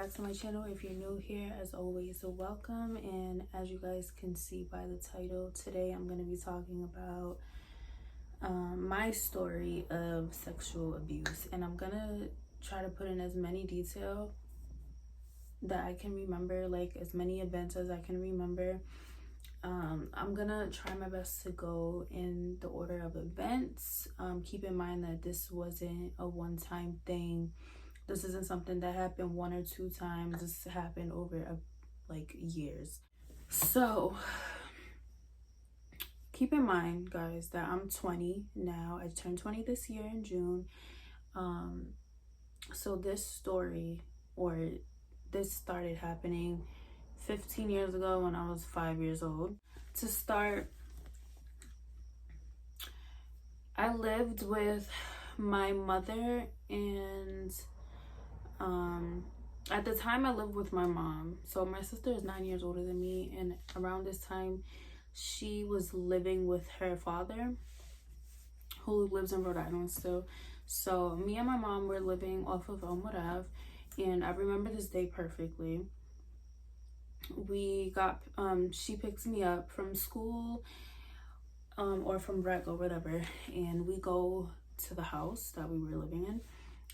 back to my channel. If you're new here, as always, welcome. And as you guys can see by the title, today I'm going to be talking about my story of sexual abuse, and I'm gonna try to put in as many detail that I can remember, like as many events as I can remember. I'm gonna try my best to go in the order of events. Keep in mind that this wasn't a one-time thing. This isn't something that happened one or two times. This happened over like years. So keep in mind, guys, that I'm 20 now. I turned 20 this year in June. So this story, or this started happening 15 years ago when I was 5 years old. To start, I lived with my mother, and at the time I lived with my mom. So my sister is 9 years older than me, and around this time she was living with her father, who lives in Rhode Island still. So me and my mom were living off of Elmwood Ave, and I remember this day perfectly. We got she picks me up from school or from rec or whatever, and we go to the house that we were living in,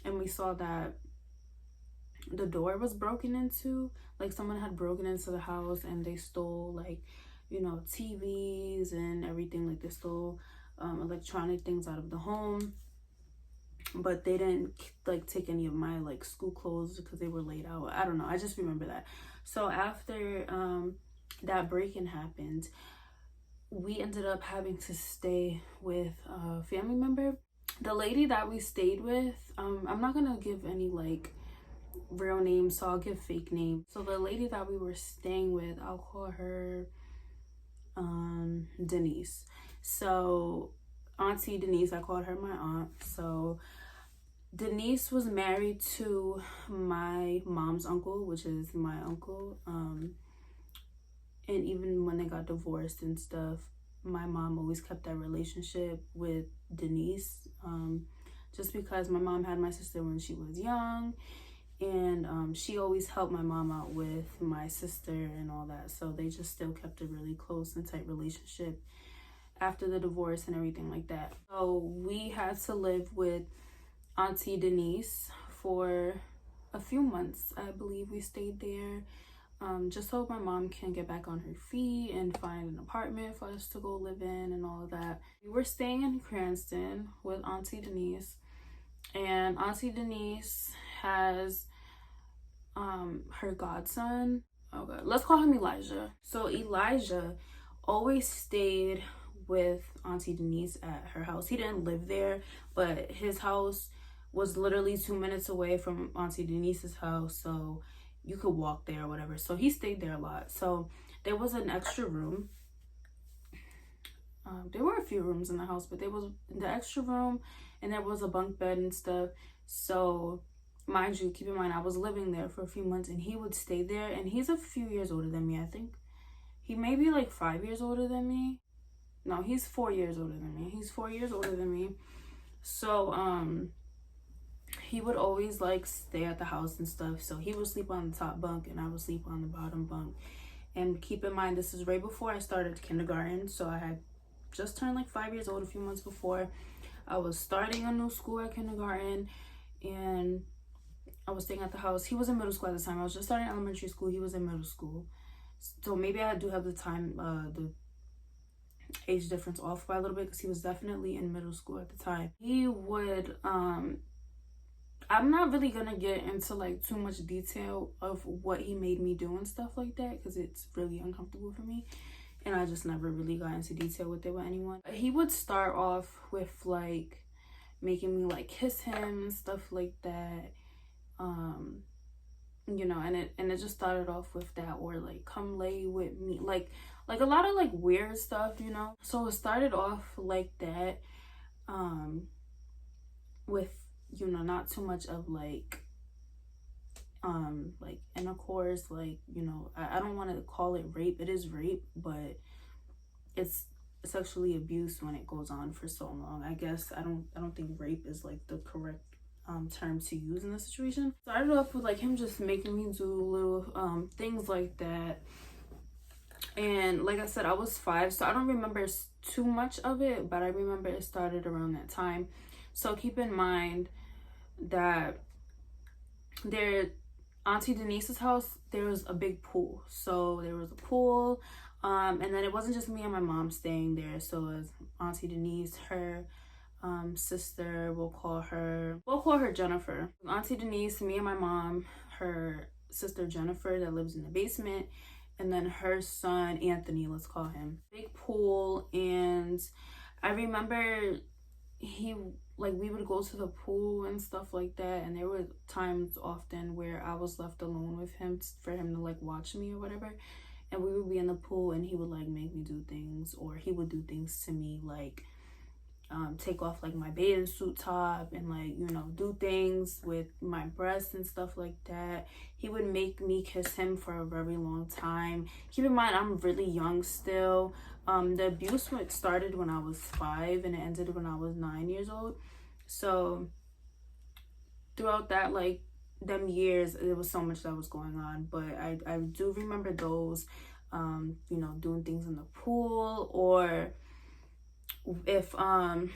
and we saw that the door was broken into. Like someone had broken into the house and they stole, like, you know, TVs and everything. Like they stole electronic things out of the home, but they didn't like take any of my like school clothes because they were laid out. I don't know, I just remember that. So after that break-in happened, we ended up having to stay with a family member. The lady that we stayed with, I'm not gonna give any like real names, so I'll give fake names. So the lady that we were staying with, I'll call her Denise. So Auntie Denise, I called her my aunt. So Denise was married to my mom's uncle, which is my uncle. And even when they got divorced and stuff, my mom always kept that relationship with Denise, just because my mom had my sister when she was young, and she always helped my mom out with my sister and all that. So they just still kept a really close and tight relationship after the divorce and everything like that. So we had to live with Auntie Denise for a few months. I believe we stayed there just so my mom can get back on her feet and find an apartment for us to go live in and all of that. We were staying in Cranston with Auntie Denise, and Auntie Denise has her godson. Okay, let's call him Elijah. So Elijah always stayed with Auntie Denise at her house. He didn't live there, but his house was literally 2 minutes away from Auntie Denise's house, so you could walk there or whatever. So he stayed there a lot. So there was an extra room. There were a few rooms in the house, but there was the extra room, and there was a bunk bed and stuff. So mind you, keep in mind, I was living there for a few months, and he would stay there. And he's a few years older than me. I think he may be like 5 years older than me. No, he's 4 years older than me. He's 4 years older than me. So he would always like stay at the house and stuff. So he would sleep on the top bunk and I would sleep on the bottom bunk. And keep in mind, this is right before I started kindergarten. So I had just turned like 5 years old a few months before. I was starting a new school at kindergarten, and I was staying at the house. He was in middle school at the time. I was just starting elementary school. He was in middle school. So maybe I do have the time, the age difference off by a little bit, because he was definitely in middle school at the time. He would, I'm not really gonna get into like too much detail of what he made me do and stuff like that, because it's really uncomfortable for me, and I just never really got into detail with it with anyone. He would start off with like making me like kiss him and stuff like that, you know, and it just started off with that, or like come lay with me, like a lot of like weird stuff, you know. So it started off like that, with, you know, not too much of like intercourse, like, you know, I don't want to call it rape. It is rape, but it's sexually abuse when it goes on for so long. I guess I don't think rape is like the correct term to use in the situation. Started off with like him just making me do little things like that. And like I said, I was 5, so I don't remember too much of it, but I remember it started around that time. So keep in mind that their Auntie Denise's house, there was a big pool. So there was a pool, and then it wasn't just me and my mom staying there. So it was Auntie Denise, her sister, we'll call her Jennifer. Auntie Denise, me and my mom, her sister Jennifer that lives in the basement, and then her son Anthony, let's call him. Big pool. And I remember we would go to the pool and stuff like that, and there were times often where I was left alone with him for him to like watch me or whatever, and we would be in the pool and he would like make me do things, or he would do things to me like take off like my bathing suit top and like, you know, do things with my breasts and stuff like that. He would make me kiss him for a very long time. Keep in mind, I'm really young still. The abuse started when I was 5 and it ended when I was 9 years old. So throughout that, like, them years, there was so much that was going on. But I do remember those, you know, doing things in the pool, or if what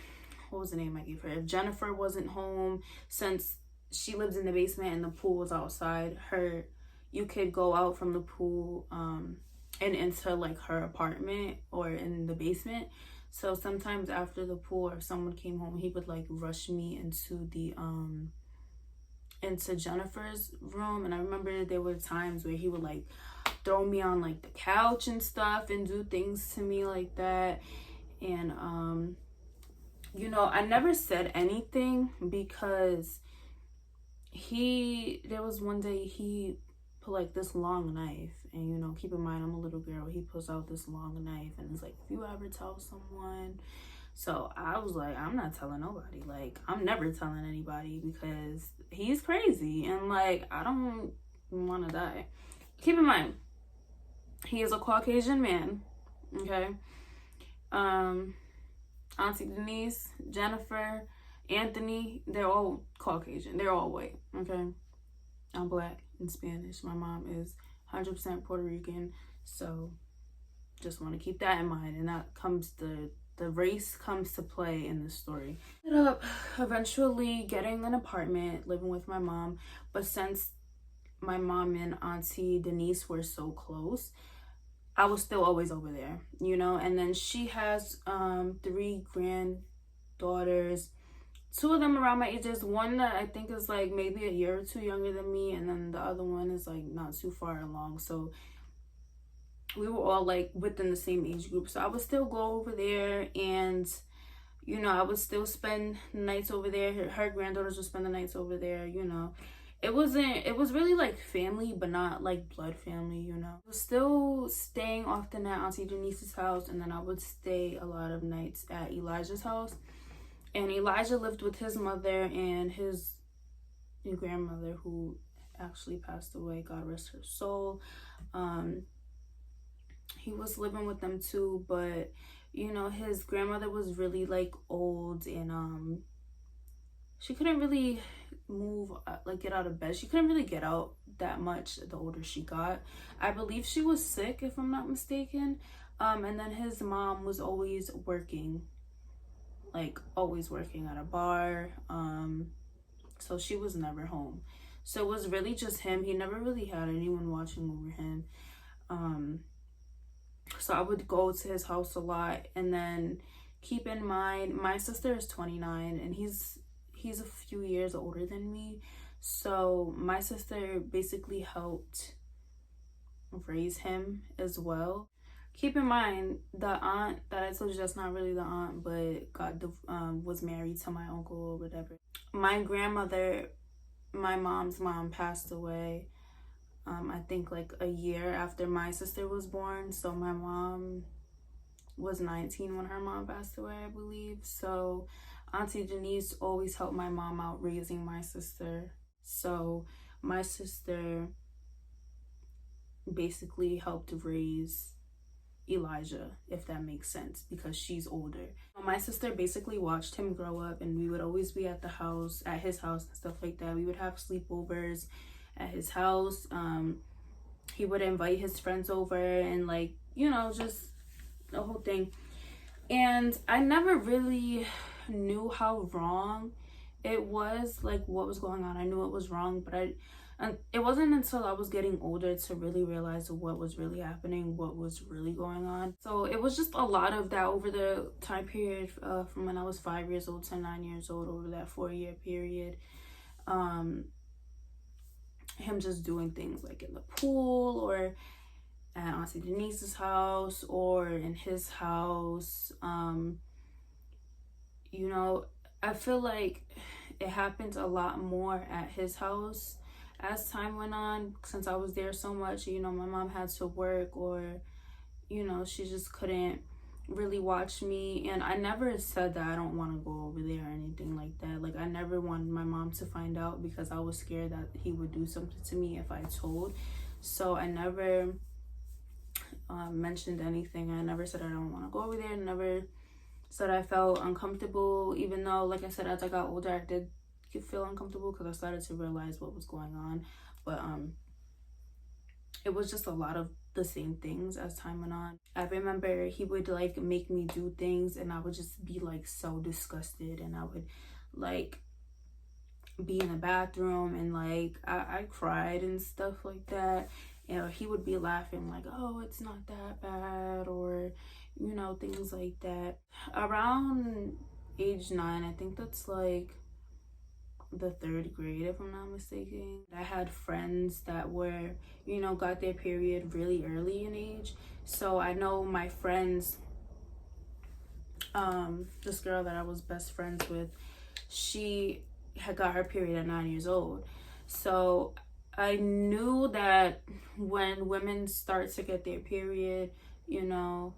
was the name I gave her, if Jennifer wasn't home, since she lives in the basement and the pool was outside, you could go out from the pool and into like her apartment or in the basement. So sometimes after the pool, or if someone came home, he would like rush me into the into Jennifer's room. And I remember there were times where he would like throw me on like the couch and stuff and do things to me like that. And you know, I never said anything because there was one day he put like this long knife, and you know, keep in mind I'm a little girl, he pulls out this long knife and it's like, if you ever tell someone. So I was like, I'm not telling nobody, like I'm never telling anybody, because he's crazy and like I don't want to die. Keep in mind, he is a Caucasian man, okay? Auntie Denise, Jennifer, Anthony, they're all Caucasian. They're all white, okay? I'm Black and Spanish. My mom is 100% Puerto Rican. So just want to keep that in mind. And that comes, the race comes to play in this story. Ended up eventually getting an apartment, living with my mom. But since my mom and Auntie Denise were so close, I was still always over there, you know. And then she has 3 granddaughters, 2 of them around my age. There's one that I think is like maybe a year or 2 younger than me, and then the other one is like not too far along. So we were all like within the same age group. So I would still go over there, and you know, I would still spend nights over there. Her granddaughters would spend the nights over there, you know. It was really like family, but not like blood family, you know. I was still staying often at Auntie Denise's house, and then I would stay a lot of nights at Elijah's house. And Elijah lived with his mother and his grandmother, who actually passed away, God rest her soul. He was living with them too, but you know, his grandmother was really like old, and she couldn't really move, like get out of bed. She couldn't really get out that much the older she got. I believe she was sick, if I'm not mistaken. And then his mom was always working, like always working at a bar. So she was never home. So it was really just him. He never really had anyone watching over him. So I would go to his house a lot. And then keep in mind, my sister is 29 and he's a few years older than me. So my sister basically helped raise him as well. Keep in mind, the aunt that I told you, that's not really the aunt, but was married to my uncle or whatever. My grandmother, my mom's mom, passed away I think like a year after my sister was born. So my mom was 19 when her mom passed away, I believe. So Auntie Denise always helped my mom out raising my sister. So my sister basically helped raise Elijah, if that makes sense, because she's older. My sister basically watched him grow up, and we would always be at his house and stuff like that. We would have sleepovers at his house. He would invite his friends over, and like, you know, just the whole thing. And I never really knew how wrong it was, like what was going on. I knew it was wrong, but it wasn't until I was getting older to really realize what was really happening, what was really going on. So it was just a lot of that over the time period, from when I was 5 years old to 9 years old, over that 4-year period. Him just doing things like in the pool, or at Auntie Denise's house, or in his house. You know, I feel like it happened a lot more at his house as time went on, since I was there so much. You know, my mom had to work, or, you know, she just couldn't really watch me. And I never said that I don't want to go over there or anything like that. Like, I never wanted my mom to find out, because I was scared that he would do something to me if I told. So I never mentioned anything. I never said I don't want to go over there. I never said I felt uncomfortable, even though, like I said, as I got older, I did feel uncomfortable, because I started to realize what was going on. But it was just a lot of the same things as time went on. I remember he would like make me do things, and I would just be like so disgusted, and I would like be in the bathroom, and like I cried and stuff like that. You know, he would be laughing like, oh, it's not that bad, or, you know, things like that. Around age 9, I think that's like the 3rd grade, if I'm not mistaken, I had friends that were, you know, got their period really early in age. So I know my friends, this girl that I was best friends with, she had got her period at 9 years old. So I knew that when women start to get their period, you know,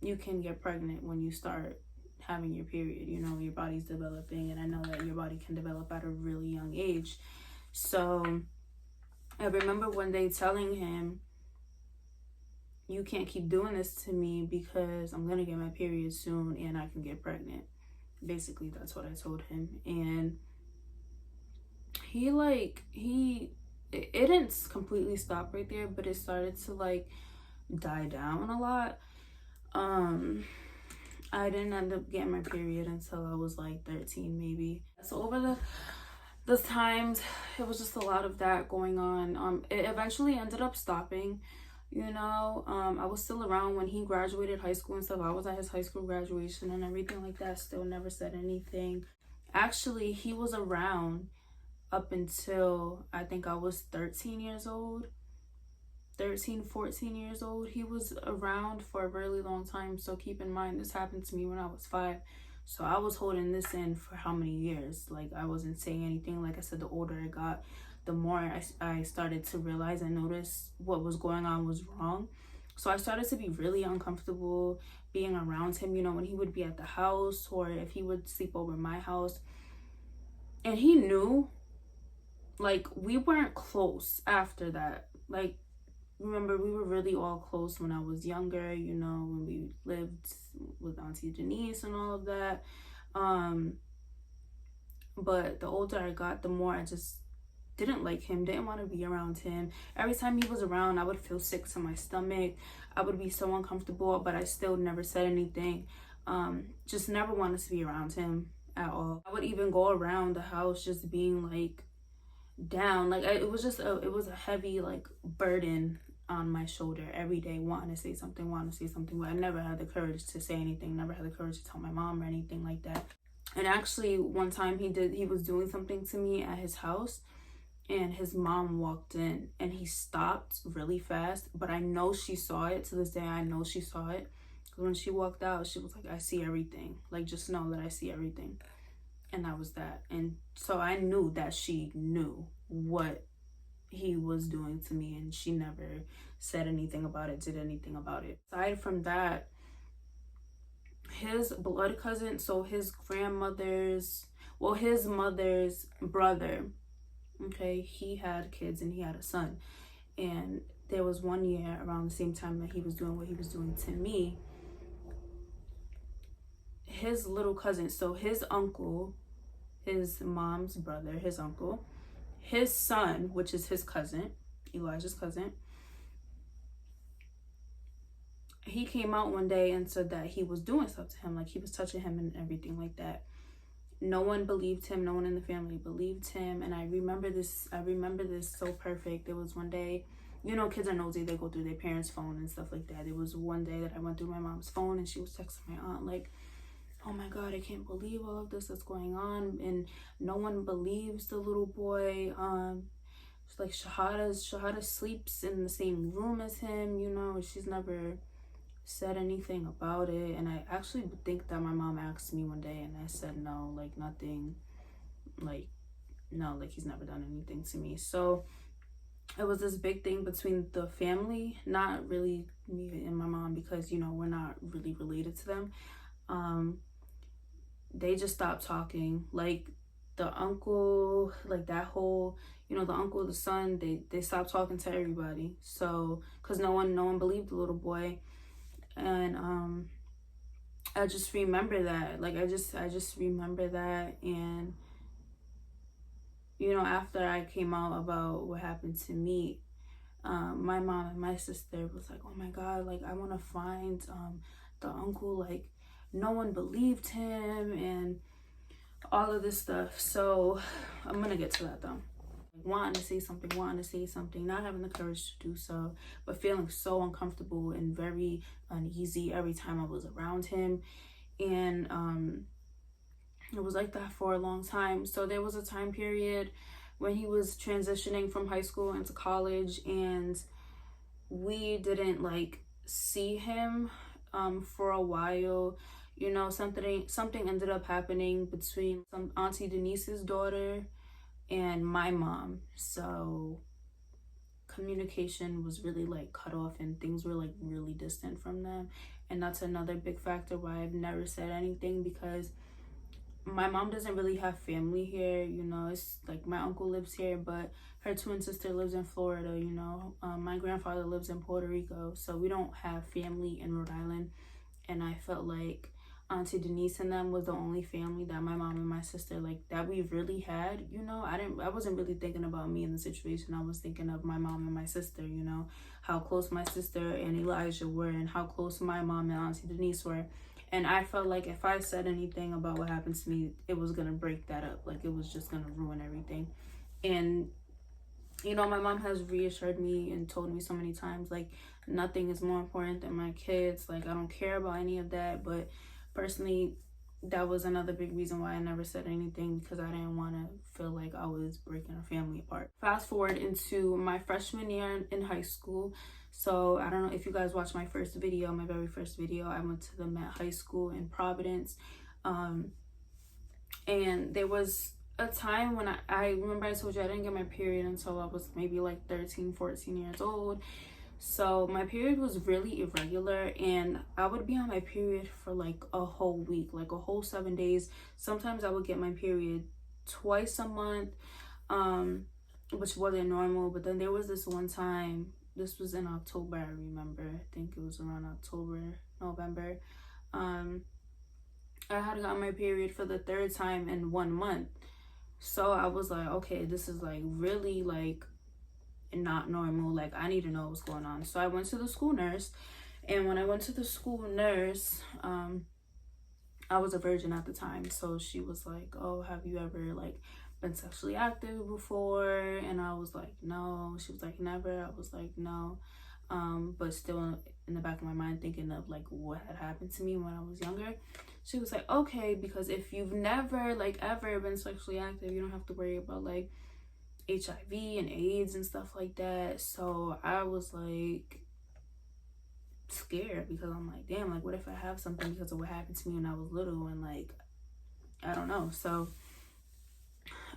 you can get pregnant when you start having your period. You know, your body's developing, and I know that your body can develop at a really young age. So I remember one day telling him, you can't keep doing this to me, because I'm gonna get my period soon and I can get pregnant. Basically, that's what I told him. And it didn't completely stop right there, but it started to like die down a lot. I didn't end up getting my period until I was like 13 maybe. So over the times, it was just a lot of that going on. It eventually ended up stopping, you know. I was still around when he graduated high school and stuff. I was at his high school graduation and everything like that. Still never said anything. Actually, he was around up until I think I was 13 years old. 13, 14 years old. He was around for a really long time. So keep in mind, this happened to me when I was 5. So I was holding this in for how many years? Like, I wasn't saying anything. Like I said, the older I got, the more I started to realize and notice what was going on was wrong. So I started to be really uncomfortable being around him, you know, when he would be at the house, or if he would sleep over at my house. And he knew, like, we weren't close after that. Like, remember, we were really all close when I was younger, you know, when we lived with Auntie Denise and all of that. But the older I got, the more I just didn't like him, didn't want to be around him. Every time he was around, I would feel sick to my stomach. I would be so uncomfortable, but I still never said anything. Just never wanted to be around him at all. I would even go around the house just being like down. Like, it was a heavy like burden on my shoulder every day, wanting to say something, but I never had the courage to say anything, never had the courage to tell my mom or anything like that. And actually, one time he was doing something to me at his house, and his mom walked in, and he stopped really fast, but I know she saw it. To this day, I know she saw it. When she walked out, she was like, I see everything. Like, just know that I see everything. And that was that. And so I knew that she knew what he was doing to me, and she never said anything about it, did anything about it. Aside from that, his blood cousin, so his mother's brother, okay, he had kids and he had a son, and there was one year around the same time that he was doing what he was doing to me, his little cousin, so his uncle, his mom's brother, his uncle, his son, which is his cousin, Elijah's cousin, he came out one day and said that he was doing stuff to him, like he was touching him and everything like that. No one believed him. No one in the family believed him. And I remember this so perfect. It was one day, you know, kids are nosy. They go through their parents' phone and stuff like that. It was one day that I went through my mom's phone and she was texting my aunt like, oh my God, I can't believe all of this that's going on. And no one believes the little boy. It's like Shahada sleeps in the same room as him, you know, she's never said anything about it. And I actually think that my mom asked me one day and I said no, like nothing, like no, like he's never done anything to me. So it was this big thing between the family, not really me and my mom, because you know we're not really related to them. They just stopped talking. Like the uncle, like that whole, you know, the uncle, the son, they stopped talking to everybody. So because no one believed the little boy. And I just remember that, like I just remember that. And you know, after I came out about what happened to me, my mom and my sister was like, oh my God, like I want to find the uncle, like no one believed him and all of this stuff. So I'm gonna get to that though. Wanting to say something, not having the courage to do so, but feeling so uncomfortable and very uneasy every time I was around him. And it was like that for a long time. So there was a time period when he was transitioning from high school into college, and we didn't like see him for a while. You know, something ended up happening between Auntie Denise's daughter and my mom. So communication was really like cut off and things were like really distant from them. And that's another big factor why I've never said anything, because my mom doesn't really have family here. You know, it's like my uncle lives here, but her twin sister lives in Florida, you know. My grandfather lives in Puerto Rico, so we don't have family in Rhode Island. And I felt like Auntie Denise and them was the only family that my mom and my sister, like, that we really had, you know. I wasn't really thinking about me in the situation. I was thinking of my mom and my sister, you know, how close my sister and Elijah were and how close my mom and Auntie Denise were. And I felt like if I said anything about what happened to me, it was gonna break that up. Like, it was just gonna ruin everything. And you know, my mom has reassured me and told me so many times, like, nothing is more important than my kids. Like, I don't care about any of that. But personally, that was another big reason why I never said anything, because I didn't want to feel like I was breaking a family apart. Fast forward into my freshman year in high school. So I don't know if you guys watched my very first video. I went to the Met High School in Providence. And there was a time when I remember I told you I didn't get my period until I was maybe like 13, 14 years old. So my period was really irregular, and I would be on my period for like a whole week, like a whole 7 days. Sometimes I would get my period twice a month, which wasn't normal. But then there was this one time, this was in October, I remember. I think it was around October, November. I had gotten my period for the third time in 1 month. So I was like, okay, this is like really like not normal. Like, I need to know what's going on. So I went to the school nurse, and when I went to the school nurse, I was a virgin at the time. So she was like, oh, have you ever like been sexually active before? And I was like, no. She was like, never. I was like, no. But still in the back of my mind thinking of like what had happened to me when I was younger. She was like, okay, because if you've never like ever been sexually active, you don't have to worry about like HIV and AIDS and stuff like that. So I was like scared, because I'm like, damn, like what if I have something because of what happened to me when I was little, and like I don't know. So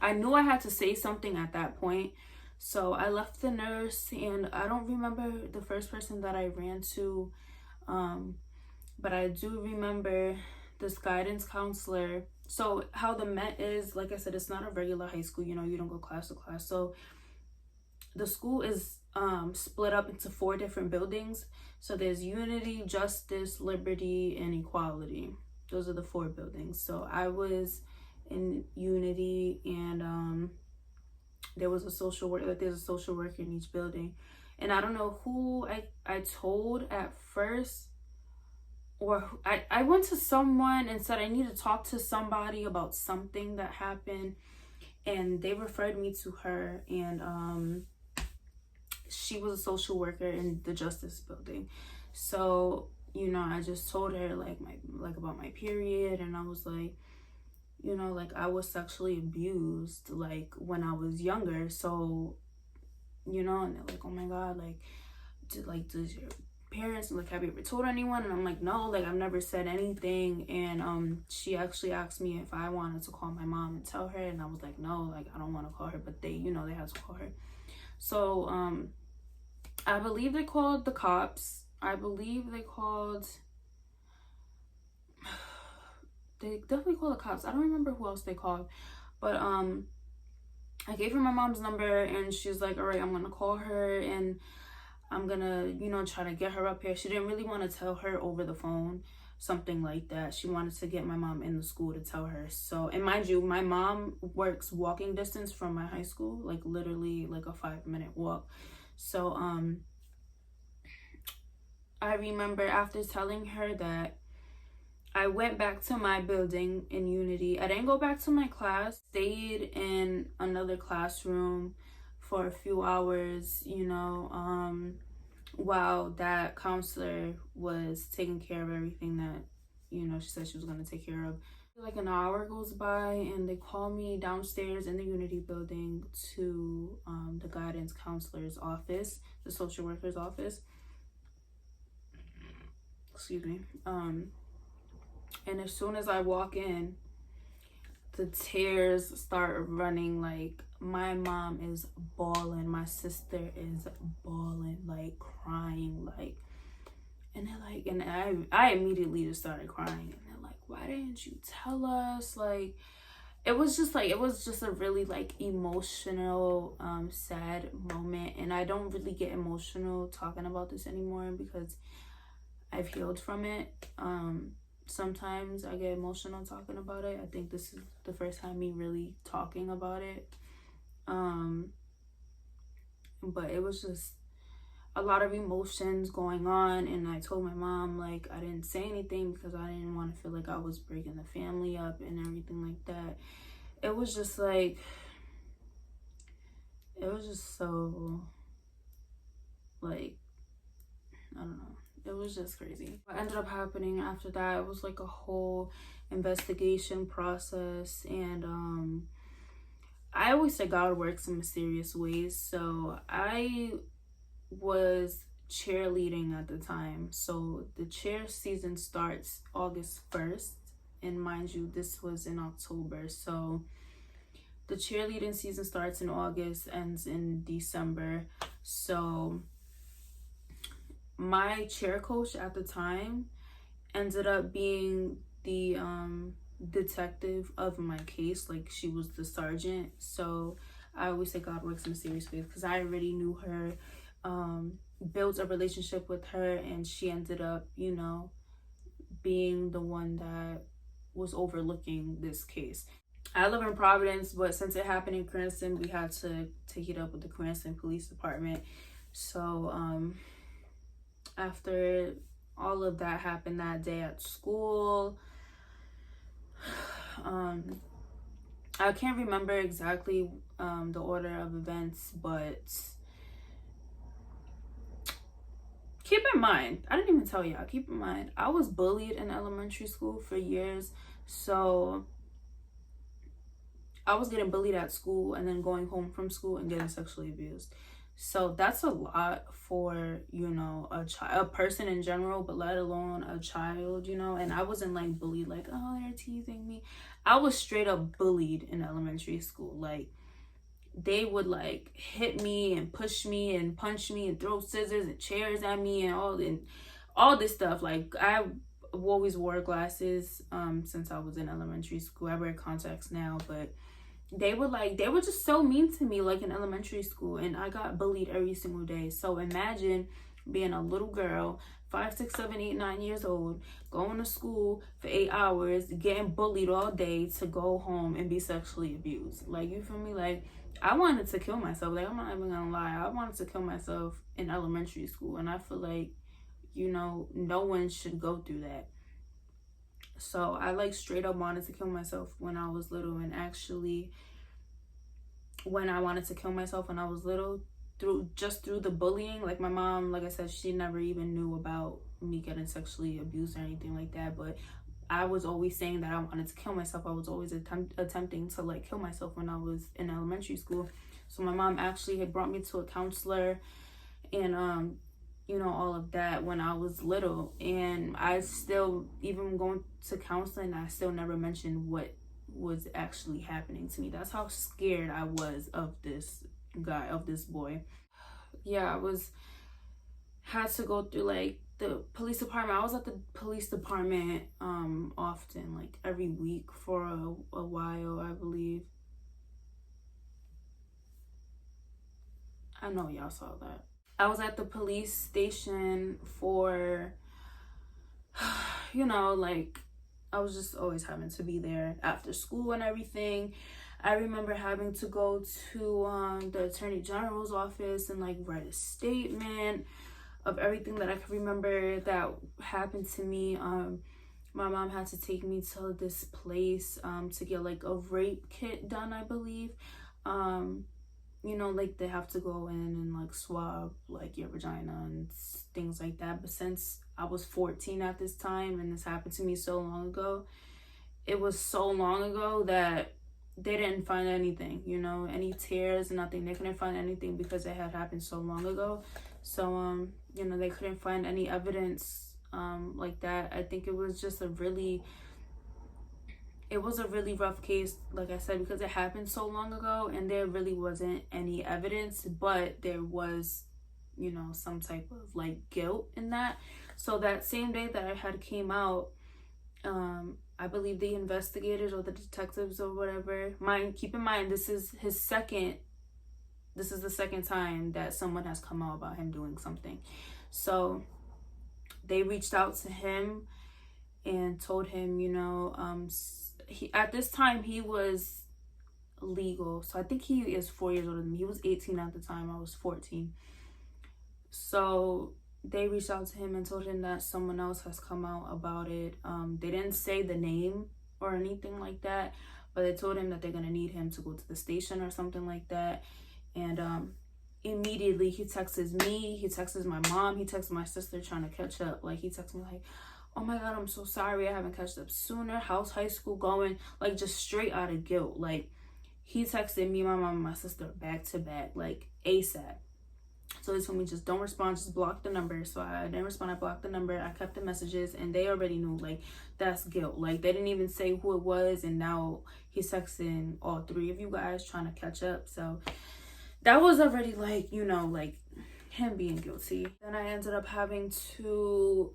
I knew I had to say something at that point. So I left the nurse, and I don't remember the first person that I ran to, but I do remember this guidance counselor. So how the Met is, like I said, it's not a regular high school, you know, you don't go class to class. So the school is split up into 4 different buildings. So there's Unity, Justice, Liberty, and Equality. Those are the 4 buildings. So I was in Unity, and there's a social worker in each building. And I don't know who I told at first, or I went to someone and said I need to talk to somebody about something that happened, and they referred me to her, and she was a social worker in the Justice building. So, you know, I just told her like about my period, and I was like, you know, like I was sexually abused like when I was younger. So, you know, and they're like, oh my God, does your parents, like, have you ever told anyone? And I'm like, no, like I've never said anything. And she actually asked me if I wanted to call my mom and tell her, and I was like, no, like I don't want to call her, but they, you know, they had to call her. So I believe they called the cops. I believe they definitely called the cops. I don't remember who else they called, but I gave her my mom's number, and she's like, all right, I'm gonna call her, and I'm gonna, you know, try to get her up here. She didn't really want to tell her over the phone, something like that. She wanted to get my mom in the school to tell her. So, and mind you, my mom works walking distance from my high school, like literally like a 5-minute walk. So I remember after telling her that, I went back to my building in Unity. I didn't go back to my class, stayed in another classroom for a few hours, you know, while that counselor was taking care of everything that, you know, she said she was going to take care of. Like an hour goes by, and they call me downstairs in the Unity building to the guidance counselor's office, the social worker's office. Excuse me. And as soon as I walk in, the tears start running. Like, my mom is bawling, my sister is bawling, like crying, like, and they're like, and I immediately just started crying, and they're like, why didn't you tell us? Like, it was just a really like emotional, sad moment. And I don't really get emotional talking about this anymore because I've healed from it. Sometimes I get emotional talking about it. I think this is the first time me really talking about it. But it was just a lot of emotions going on, and I told my mom, like, I didn't say anything because I didn't want to feel like I was breaking the family up and everything like that. It was just like, it was just so, like, I don't know. It was just crazy. What ended up happening after that, it was like a whole investigation process. And I always say God works in mysterious ways. So I was cheerleading at the time. So the cheer season starts August 1st. And mind you, this was in October. So the cheerleading season starts in August, ends in December. So my cheer coach at the time ended up being the detective of my case. Like, she was the sergeant. So I always say God works in mysterious ways because I already knew her, built a relationship with her, and she ended up, you know, being the one that was overlooking this case. I live in Providence, but since it happened in Cranston, we had to take it up with the Cranston Police Department. So after all of that happened that day at school, I can't remember exactly the order of events, but keep in mind, I didn't even tell y'all, keep in mind, I was bullied in elementary school for years. So I was getting bullied at school and then going home from school and getting sexually abused. So that's a lot for, you know, a person in general, but let alone a child, you know. And I wasn't like bullied like, oh, they're teasing me. I was straight up bullied in elementary school. Like, they would like hit me and push me and punch me and throw scissors and chairs at me and all this stuff. Like, I always wore glasses since I was in elementary school. I wear contacts now, but they were just so mean to me, like in elementary school, and I got bullied every single day. So imagine being a little girl, 5, 6, 7, 8, 9 years old, going to school for 8 hours, getting bullied all day to go home and be sexually abused. Like, you feel me? Like, I wanted to kill myself. Like, I'm not even gonna lie, I wanted to kill myself in elementary school, and I feel like, you know, no one should go through that. So I like straight up wanted to kill myself when I was little. And actually, when I wanted to kill myself when I was little, through the bullying, like my mom, like I said, she never even knew about me getting sexually abused or anything like that. But I was always saying that I wanted to kill myself. I was always attempting to like kill myself when I was in elementary school. So my mom actually had brought me to a counselor, and you know, all of that when I was little. And I still, even going to counseling, I still never mentioned what was actually happening to me. That's how scared I was of this guy, of this boy. Yeah, had to go through like the police department. I was at the police department often, like every week for a while, I believe. I know y'all saw that. I was at the police station for, you know, like, I was just always having to be there after school and everything. I remember having to go to the Attorney General's office and like write a statement of everything that I can remember that happened to me. My mom had to take me to this place to get like a rape kit done, I believe. You know, like they have to go in and like swab like your vagina and things like that. But since I was 14 at this time and this happened to me so long ago, it was so long ago that they didn't find anything, you know, any tears, nothing. They couldn't find anything because it had happened so long ago. So you know, they couldn't find any evidence like that. I think it was just a really rough case, like I said, because it happened so long ago and there really wasn't any evidence, but there was, you know, some type of like guilt in that. So that same day that I had came out, I believe the investigators or the detectives or whatever, keep in mind, this is the second time that someone has come out about him doing something. So they reached out to him and told him, you know, at this time he was legal, so I think he is 4 years older than me. He was 18 at the time, I was 14. So they reached out to him and told him that someone else has come out about it. They didn't say the name or anything like that, but they told him that they're gonna need him to go to the station or something like that. And immediately he texts me, he texts my mom, he texts my sister trying to catch up. Like, he texts me like, oh my god, I'm so sorry I haven't catched up sooner, how's high school going? Like, just straight out of guilt. Like, he texted me, my mom, and my sister back to back, like ASAP. So they told me, just don't respond, just block the number. So I didn't respond, I blocked the number, I kept the messages, and they already knew, like, that's guilt. Like, they didn't even say who it was, and now he's texting all three of you guys trying to catch up. So that was already, like, you know, like, him being guilty. Then I ended up having to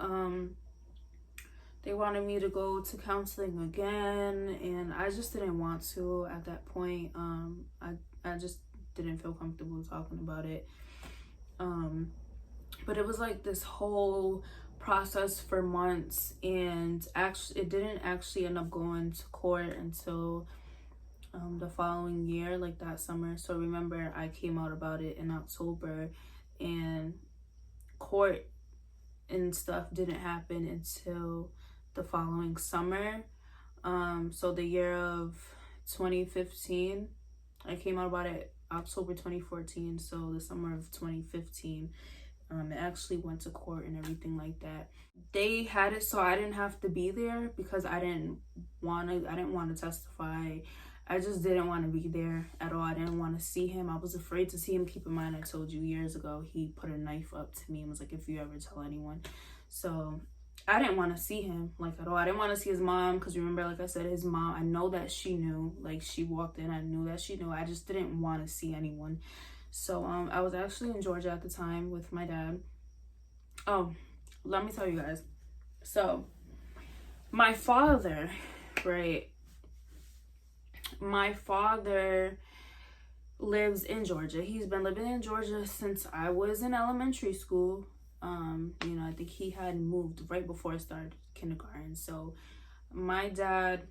they wanted me to go to counseling again, and I just didn't want to at that point. I just didn't feel comfortable talking about it. But it was like this whole process for months, and actually it didn't actually end up going to court until the following year, like that summer. So remember, I came out about it in October, and court and stuff didn't happen until the following summer. So the year of 2015, I came out about it October 2014. So the summer of 2015, it actually went to court and everything like that. They had it so I didn't have to be there because I didn't want to testify. I just didn't want to be there at all. I didn't want to see him. I was afraid to see him. Keep in mind, I told you years ago, he put a knife up to me and was like, if you ever tell anyone. So I didn't want to see him, like, at all. I didn't want to see his mom, because remember, like I said, his mom, I know that she knew. Like, she walked in, I knew that she knew. I just didn't want to see anyone. So I was actually in Georgia at the time with my dad. Oh, let me tell you guys. So my father, right, my father lives in Georgia. He's been living in Georgia since I was in elementary school. I think he had moved right before I started kindergarten. So my dad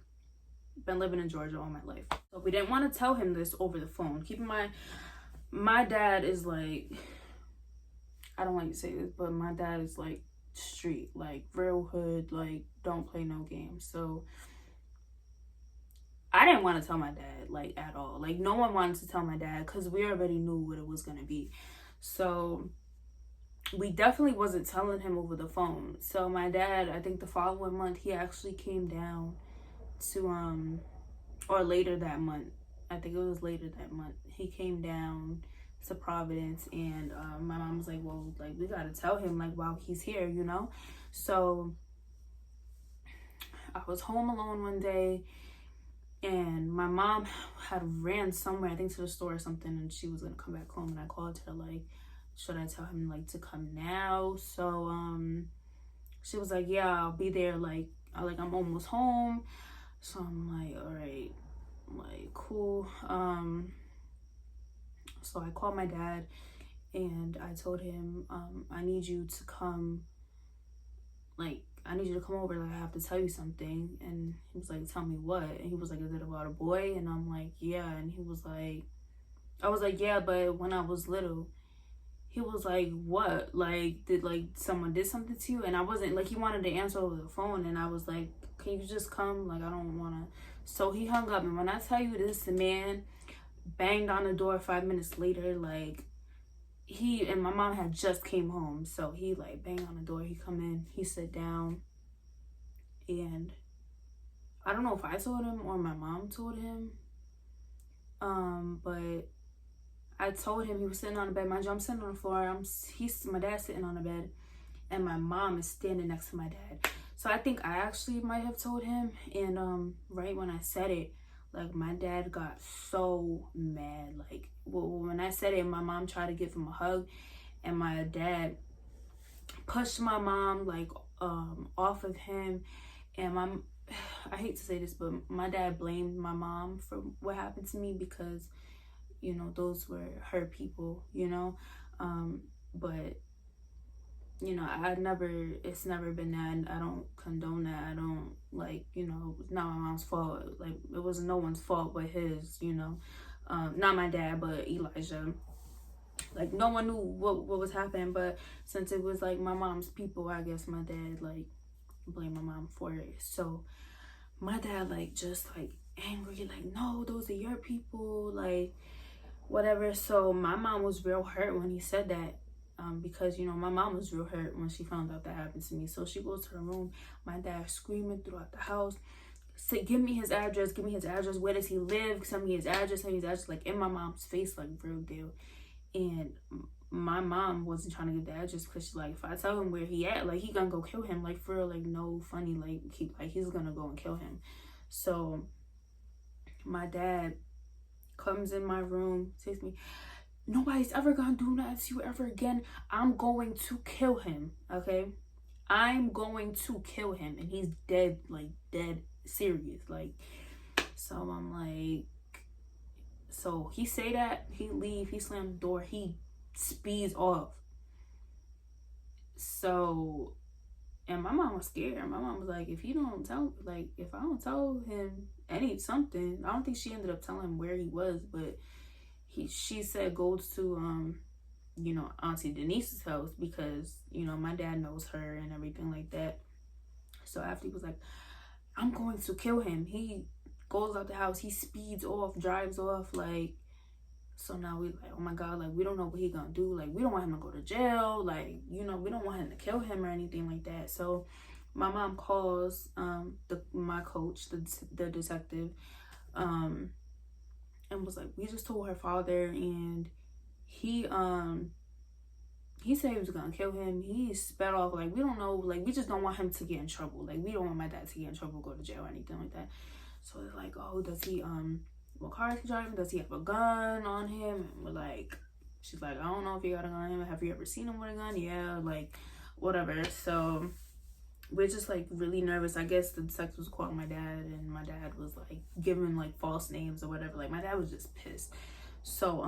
been living in Georgia all my life. So we didn't want to tell him this over the phone. Keep in mind, my dad is like, I don't like to say this, but my dad is like street, like real hood, like don't play no games. So I didn't want to tell my dad, like, at all. Like, no one wanted to tell my dad because we already knew what it was going to be. So we definitely wasn't telling him over the phone. So my dad, I think the following month, he actually came down to, or later that month. I think it was later that month. He came down to Providence, and my mom was like, well, like, we got to tell him, like, while he's here, So I was home alone one day, and my mom had ran somewhere, I think to the store or something, and she was gonna come back home, and I called her like, should I tell him like to come now? So she was like, yeah, I'll be there, like I'm almost home. So I'm like, all right, like cool. So I called my dad and I told him, I need you to come, like I need you to come over, like I have to tell you something. And he was like, tell me what? And he was like, is it about a boy? And I'm like, yeah. And he was like, I was like, yeah, but when I was little. He was like, what? Like, did like someone did something to you? And I wasn't like, he wanted to answer over the phone, and I was like, can you just come? Like, I don't wanna. So he hung up, and when I tell you this, the man banged on the door 5 minutes later. Like, he and my mom had just came home, so he like banged on the door. He come in, he sit down, and I don't know if I told him or my mom told him, but I told him. He was sitting on the bed. Mind you, I'm sitting on the floor. My dad's sitting on the bed, and my mom is standing next to my dad. So I think I actually might have told him. And right when I said it, like my dad got so mad. Like when I said it, my mom tried to give him a hug, and my dad pushed my mom like off of him. And I hate to say this, but my dad blamed my mom for what happened to me because those were her people, but it's never been that. I don't condone that. I don't it's not my mom's fault. Like, it was no one's fault but his, not my dad, but Elijah. Like, no one knew what was happening, but since it was like my mom's people, I guess my dad like blamed my mom for it. So my dad like just like angry, like, no, those are your people, like whatever. So my mom was real hurt when he said that, because my mom was real hurt when she found out that happened to me. So she goes to her room, my dad screaming throughout the house, say, give me his address, where does he live, send me his address, like in my mom's face, like real deal. And my mom wasn't trying to give the address because she's like, if I tell him where he at, like he gonna go kill him, like for real, like no funny, like he's gonna go and kill him. So my dad comes in my room, says to me, nobody's ever gonna do that to you ever again. I'm going to kill him, okay? I'm going to kill him. And he's dead, like dead serious. Like, so I'm like, so he say that, he leave, he slam the door, he speeds off. So, and my mom was scared. My mom was like, if I don't tell him something, I don't think she ended up telling him where he was, but she said go to Auntie Denise's house because my dad knows her and everything like that. So after he was like, I'm going to kill him, he goes out the house, he speeds off, drives off. Like, so now we like, oh my god, like we don't know what he gonna do, like we don't want him to go to jail, like we don't want him to kill him or anything like that. So my mom calls my coach, the detective, and was like, we just told her father, and he said he was gonna kill him. He sped off, like we don't know, like we just don't want him to get in trouble, like we don't want my dad to get in trouble, go to jail or anything like that. So it's like, oh, does he what car is he driving? Does he have a gun on him? And we're like, she's like, I don't know if he got a gun on him. Have you ever seen him with a gun? Yeah, like whatever. So we're just like really nervous. I guess the detective was calling my dad, and my dad was like giving like false names or whatever. Like my dad was just pissed. So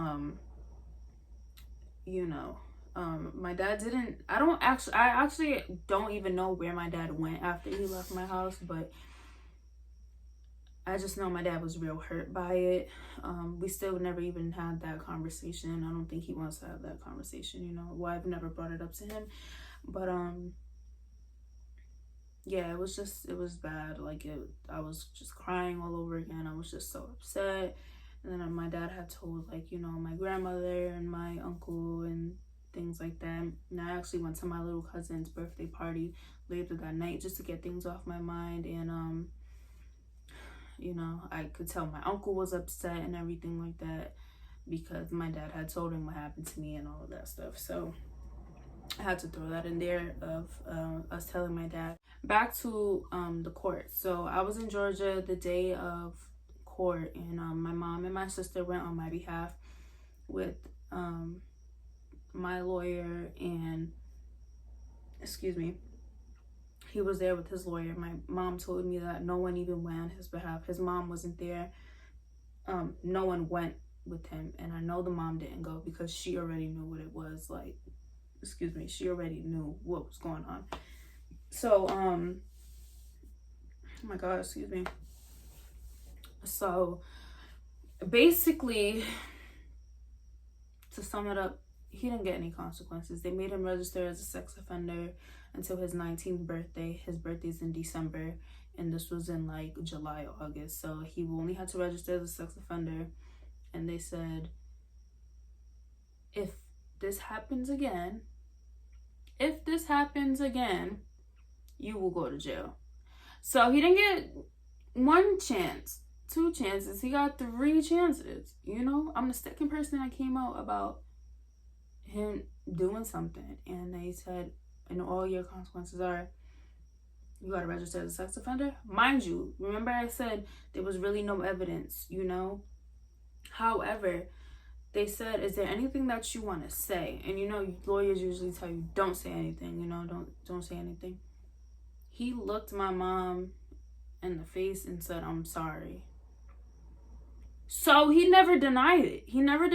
you know, my dad didn't, I actually don't even know where my dad went after he left my house, but I just know my dad was real hurt by it. We still never even had that conversation. I don't think he wants to have that conversation, you know. Well, I've never brought it up to him, but yeah, it was bad. Like I was just crying all over again. I was just so upset. And then my dad had told, like, you know, my grandmother and my uncle and things like that. And I actually went to my little cousin's birthday party later that night just to get things off my mind. And you know, I could tell my uncle was upset and everything like that because my dad had told him what happened to me and all of that stuff. So I had to throw that in there of us telling my dad. Back to the court. So I was in Georgia the day of court, and my mom and my sister went on my behalf with my lawyer, and he was there with his lawyer. My mom told me that no one even went on his behalf. His mom wasn't there. No one went with him, and I know the mom didn't go because she already knew what it was like. She already knew what was going on. So oh my god, excuse me. So basically, to sum it up, he didn't get any consequences. They made him register as a sex offender until his 19th birthday. His birthday's in December, and this was in like July, August. So he only had to register as a sex offender. And they said, if this happens again, you will go to jail. So he didn't get one chance, 2 chances. He got 3 chances. You know, I'm the second person that came out about him doing something, and they said, and all your consequences are you got to register as a sex offender. Mind you, remember I said there was really no evidence, you know. However, they said, is there anything that you want to say? And you know, lawyers usually tell you don't say anything, you know, don't say anything. He looked my mom in the face and said, I'm sorry. So he never denied it. He never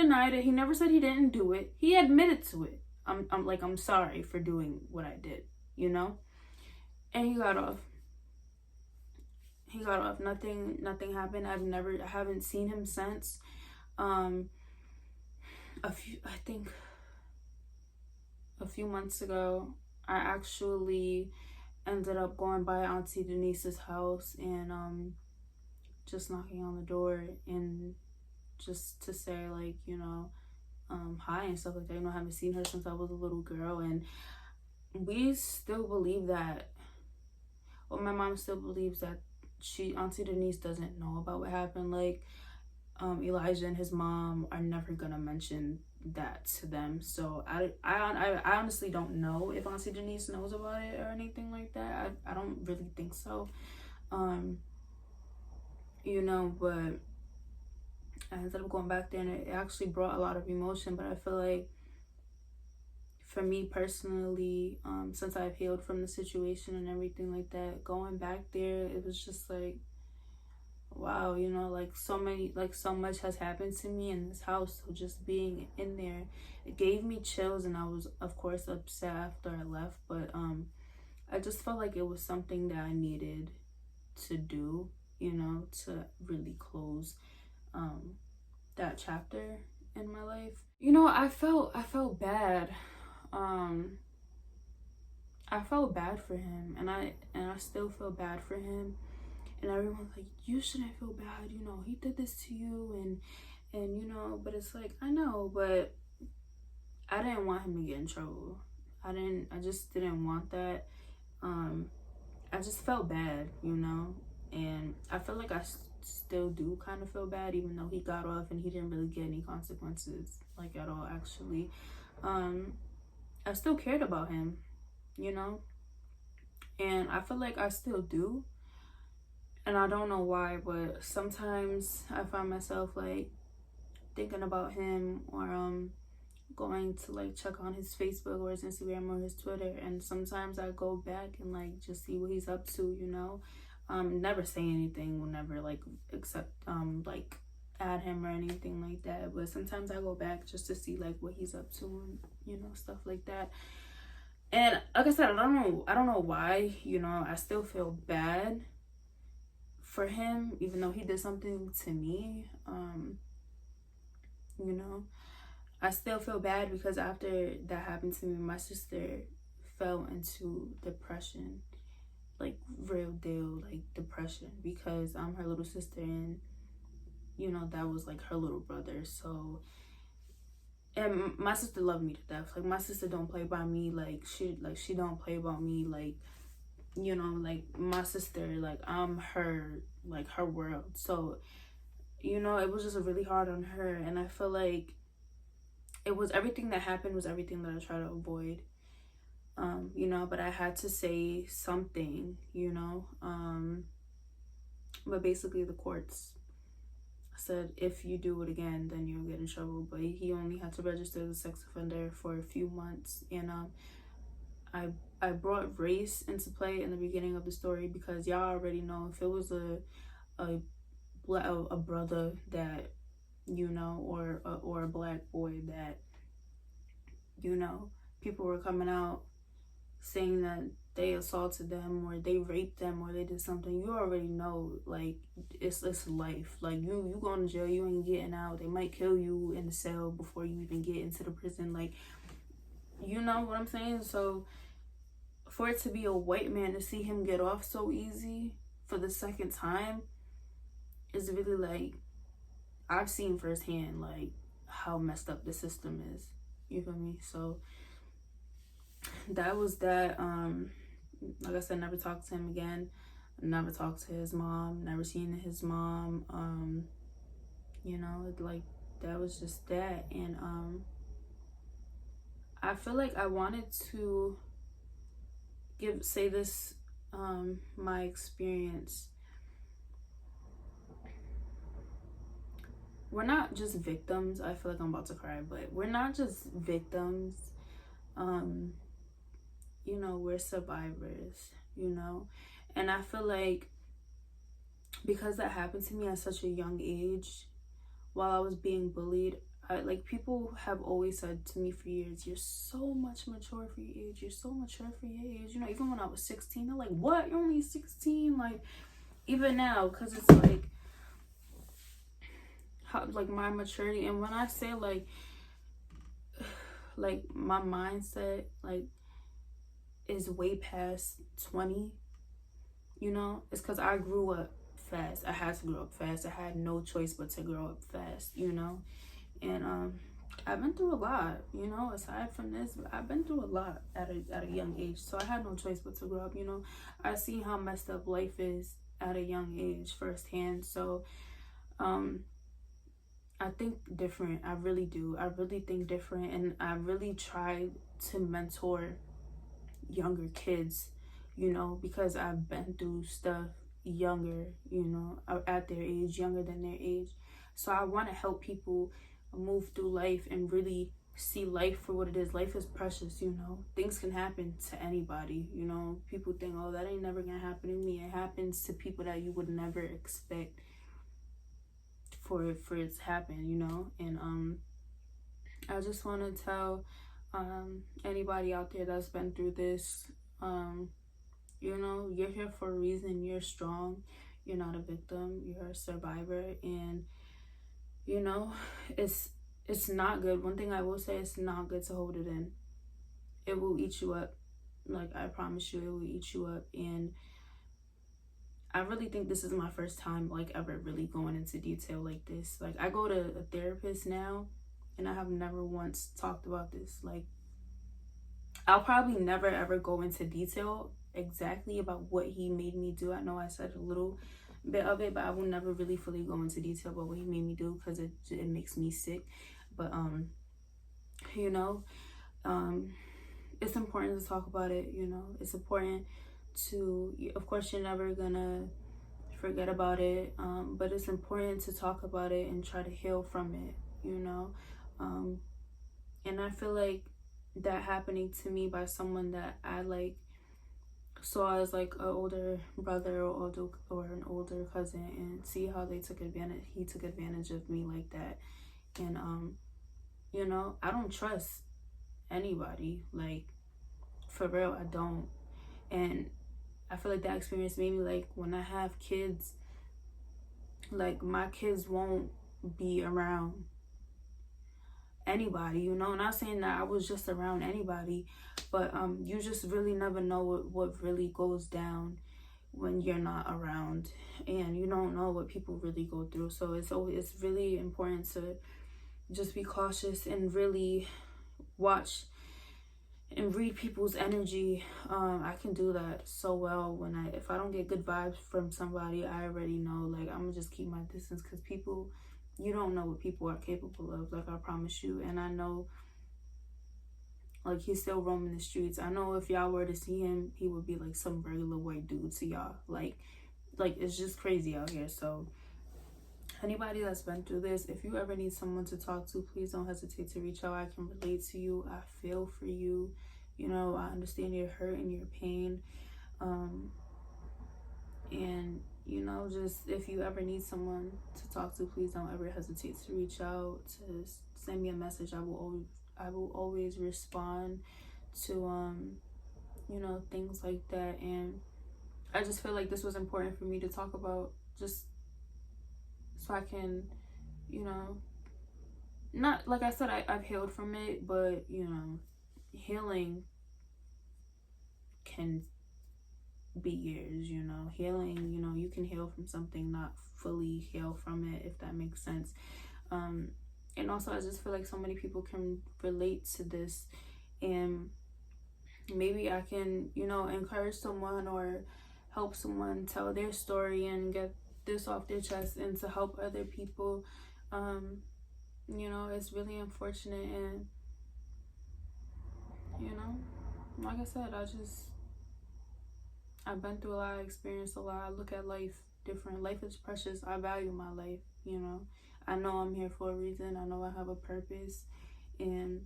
said he didn't do it. He admitted to it. I'm sorry for doing what I did, you know? And he got off. Nothing happened. I haven't seen him since. I think a few months ago, I actually ended up going by Auntie Denise's house and just knocking on the door and just to say, like, you know, hi and stuff like that. You know, I haven't seen her since I was a little girl, and we still believe that, well, my mom still believes that Auntie Denise doesn't know about what happened. Like, Elijah and his mom are never gonna mention that to them. So I honestly don't know if Auntie Denise knows about it or anything like that. I don't really think so. You know, but I ended up going back there, and it actually brought a lot of emotion. But I feel like for me personally, since I've healed from the situation and everything like that, going back there, it was just like, wow, you know, like so much has happened to me in this house. So just being in there, it gave me chills, and I was, of course, upset after I left. But I just felt like it was something that I needed to do, you know, to really close that chapter in my life. You know, I felt bad. I felt bad for him, and I still feel bad for him. And everyone's like, you shouldn't feel bad, you know, he did this to you, and you know, but it's like, I know, but I didn't want him to get in trouble. I just didn't want that. I just felt bad, you know, and I feel like I still do kind of feel bad, even though he got off and he didn't really get any consequences, like, at all, actually. I still cared about him, you know, and I feel like I still do. And I don't know why, but sometimes I find myself like thinking about him, or going to like check on his Facebook or his Instagram or his Twitter, and sometimes I go back and like just see what he's up to, you know. Never say anything, will never like accept like add him or anything like that, but sometimes I go back just to see like what he's up to and, you know, stuff like that. And like I said, I don't know why, you know, I still feel bad for him even though he did something to me. You know, I still feel bad because after that happened to me, my sister fell into depression, like real deal, like depression, because I'm her little sister, and you know that was like her little brother. So, and my sister loved me to death. Like my sister don't play by me. Like she don't play about me. Like, you know, like my sister, like I'm her, like her world. So, you know, it was just really hard on her, and I feel like it was everything that happened was everything that I try to avoid. You know, but I had to say something, you know. But basically the courts said if you do it again, then you'll get in trouble. But he only had to register as a sex offender for a few months. And I brought race into play in the beginning of the story because y'all already know if it was a brother that, you know, or a black boy that, you know, people were coming out saying that they assaulted them or they raped them or they did something, you already know, like it's life. Like you going to jail, you ain't getting out. They might kill you in the cell before you even get into the prison. Like, you know what I'm saying? So for it to be a white man, to see him get off so easy for the second time is really like, I've seen firsthand like how messed up the system is. You feel me? So that was that. Like I said, never talked to him again. Never talked to his mom. Never seen his mom. You know, like that was just that. And I feel like I wanted to say this, my experience. We're not just victims. I feel like I'm about to cry, but we're not just victims. You know, we're survivors, you know. And I feel like because that happened to me at such a young age, while I was being bullied, like people have always said to me for years, you're so much mature for your age, you're so mature for your age, you know. Even when I was 16, they're like, what, you're only 16? Like even now, because it's like how, like my maturity. And when I say like my mindset like is way past 20, you know, it's because I grew up fast. I had to grow up fast. I had no choice but to grow up fast, you know. And I've been through a lot, you know. Aside from this, I've been through a lot at a young age, so I had no choice but to grow up, you know. I see how messed up life is at a young age firsthand. So I think different. I really do. I really think different, and I really try to mentor younger kids, you know, because I've been through stuff younger, you know, at their age, younger than their age. So I want to help people move through life and really see life for what it is. Life is precious, you know. Things can happen to anybody, you know. People think, oh, that ain't never gonna happen to me. It happens to people that you would never expect for it to happen, you know. And I just want to tell anybody out there that's been through this, you know, you're here for a reason. You're strong. You're not a victim. You're a survivor. And you know, it's not good. One thing I will say, it's not good to hold it in. It will eat you up. Like I promise you, it will eat you up. And I really think this is my first time like ever really going into detail like this. Like I go to a therapist now, and I have never once talked about this. Like I'll probably never ever go into detail exactly about what he made me do. I know I said a little bit of it, but I will never really fully go into detail about what he made me do because it makes me sick. But you know, it's important to talk about it. You know, it's important to, of course you're never gonna forget about it, but it's important to talk about it and try to heal from it, you know. And I feel like that happening to me by someone that I like saw as like an older brother or an older cousin, and see how he took advantage of me like that. And you know, I don't trust anybody, like, for real, I don't. And I feel like that experience made me like, when I have kids, like, my kids won't be around anybody, you know. Not saying that I was just around anybody, but you just really never know what really goes down when you're not around, and you don't know what people really go through. So it's really important to just be cautious and really watch and read people's energy. I can do that so well when if I don't get good vibes from somebody, I already know, like, I'm gonna just keep my distance, because people, you don't know what people are capable of, like, I promise you. And I know, like, he's still roaming the streets. I know if y'all were to see him, he would be like some regular white dude to y'all. Like it's just crazy out here. So anybody that's been through this, if you ever need someone to talk to, please don't hesitate to reach out. I can relate to you. I feel for you. You know, I understand your hurt and your pain. And, you know, just if you ever need someone to talk to, please don't ever hesitate to reach out, to send me a message. I will always respond to, you know, things like that. And I just feel like this was important for me to talk about, just so I can, you know, not, like I said, I've healed from it, but, you know, healing can be years, you know. Healing, you know, you can heal from something, not fully heal from it, if that makes sense. And also, I just feel like so many people can relate to this, and maybe I can, you know, encourage someone or help someone tell their story and get this off their chest, and to help other people. You know, it's really unfortunate, and, you know, like I said, I've been through a lot, I experienced a lot. I look at life different. Life is precious. I value my life, you know. I know I'm here for a reason. I know I have a purpose, and,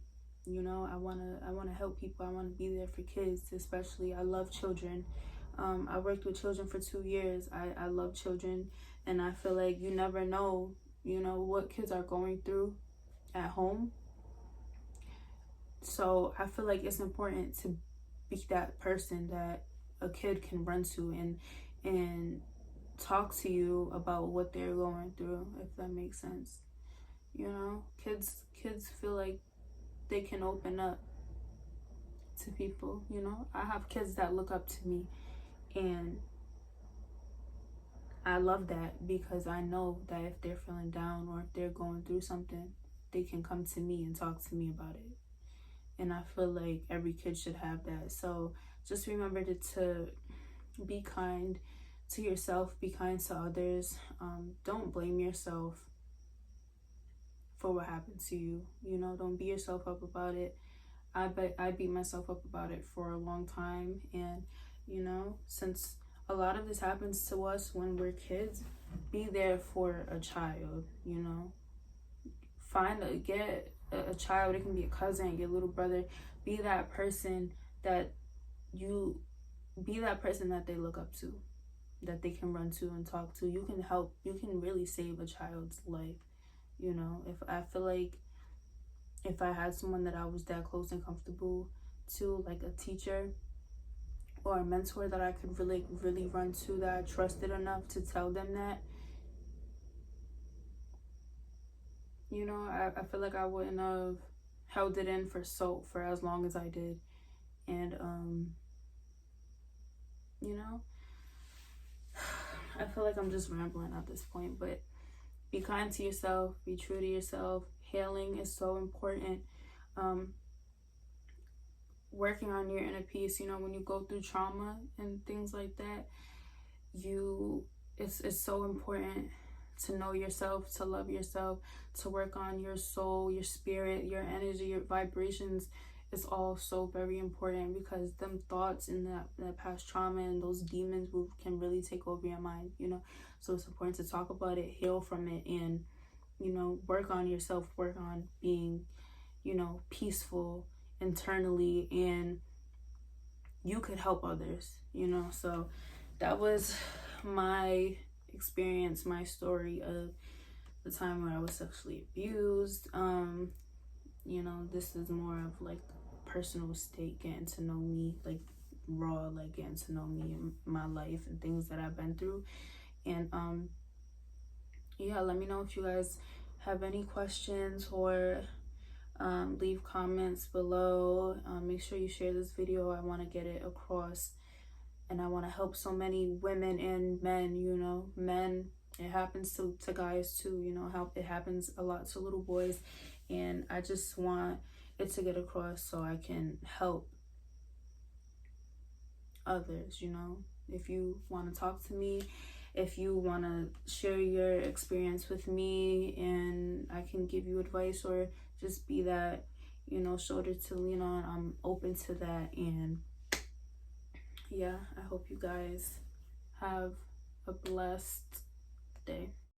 you know, I wanna help people. I wanna be there for kids, especially. I love children. I worked with children for 2 years. I love children, and I feel like you never know, you know, what kids are going through at home. So I feel like it's important to be that person that a kid can run to, and talk to you about what they're going through, if that makes sense. You know, kids feel like they can open up to people, you know. I have kids that look up to me, and I love that, because I know that if they're feeling down or if they're going through something, they can come to me and talk to me about it. And I feel like every kid should have that. So just remember to be kind to yourself, be kind to others. Don't blame yourself for what happened to you. You know, don't beat yourself up about it. I beat myself up about it for a long time. And, you know, since a lot of this happens to us when we're kids, be there for a child, you know. Get a child. It can be a cousin, your little brother. Be that person that they look up to, that they can run to and talk to. You can help. You can really save a child's life. You know, if I feel like if I had someone that I was that close and comfortable to, like a teacher or a mentor that I could really run to, that I trusted enough to tell them that, you know, I feel like I wouldn't have held it in for as long as I did. And you know, I feel like I'm just rambling at this point, but be kind to yourself, be true to yourself. Healing is so important. Working on your inner peace, you know, when you go through trauma and things like that, it's so important to know yourself, to love yourself, to work on your soul, your spirit, your energy, your vibrations. Is all so very important, because them thoughts and that past trauma and those demons can really take over your mind, you know. So it's important to talk about it, heal from it, and, you know, work on yourself, work on being, peaceful internally, and you could help others, So that was my experience, my story of the time where I was sexually abused. This is more of like personal state, getting to know me, like raw, like getting to know me and my life and things that I've been through. And yeah, let me know if you guys have any questions, or leave comments below. Make sure you share this video. I want to get it across, and I want to help so many women and men. Men, it happens to guys too, how it happens a lot to little boys, and I just want it to get across so I can help others. If you want to talk to me, if you want to share your experience with me and I can give you advice, or just be that shoulder to lean on, I'm open to that. And yeah, I hope you guys have a blessed day.